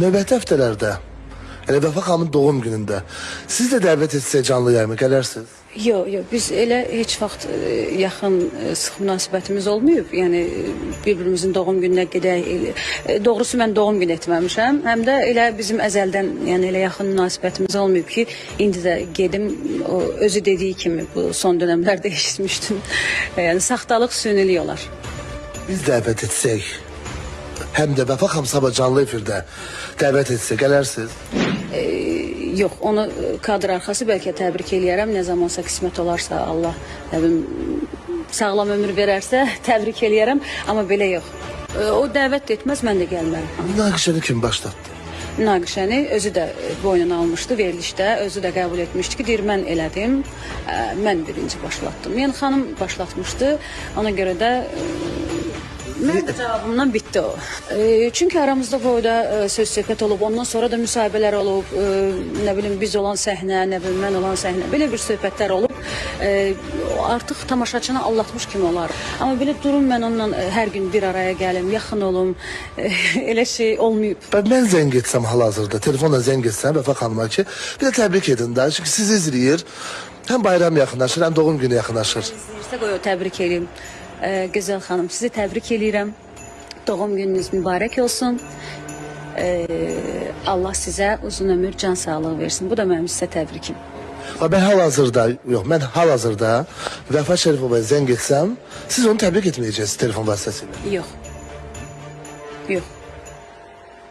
növbəti həftələrdə, elə Vəfa xanımın doğum günündə siz də dəvət etsək canlı yayıma gələrsiniz? Yox, biz elə heç vaxt yaxın sıx münasibətimiz olmayıb. Yəni bir-birimizin doğum gününə gedək. Doğrusu mən doğum günü etməmişəm. Həm də elə bizim əzəldən, yəni elə yaxın münasibətimiz olmayıb ki, indi də gedim o özü dediyi kimi bu son dövrlərdə eşitmişdim. Yəni saxtalıq, sünilik olar. Biz dəvət etsək, həm də Vəfa xanım sabah canlı efirdə dəvət etsək gələrsiniz? Yox, onu kadr arxası bəlkə təbrik eləyərəm. Nə zamansa qismət olarsa, Allah təbim sağlam ömür verərsə təbrik eləyərəm. Amma belə yox. O dəvət etməz, mən də gəlmərəm. Münaqişəni kim başlatdı? Münaqişəni özü də boynuna almışdı verilişdə. Özü də qəbul etmişdi ki, deyir mən elədim. Mən birinci başlatdım. Yəni xanım başlatmışdı. Ona görə də mən cavabımdan bitdi o. Çünki aramızda boyda söz-söhbət olub, ondan sonra da müsahibələr olub, nə bilim biz olan səhnə, nə bilim mən olan səhnə, belə bir söhbətlər olub. Artıq tamaşaçını aldatmış kimi olar. Amma belə durum mən onunla hər gün bir araya gəlim, yaxın olum, elə şey olmayıb. Mən zəng etsəm hal-hazırda, telefonla zəng etsəm Vəfa xanıma ki, bir də təbrik edin də, çünki sizi izləyir, həm bayram yaxınlaşır, həm doğum günü yaxınlaşır. İstəyirsə qoy o təbrik edeyim. Gözəl xanım, sizi təbrik edirəm. Doğum gününüz mübarək olsun. Allah sizə uzun ömür, can sağlığı versin. Bu da mənim sizə təbrikim. Mən hal-hazırda Vəfa Şərifovaya zəng etsəm, siz onu təbrik etməyəcəksiniz telefon vasitəsilə. Yox. Yox.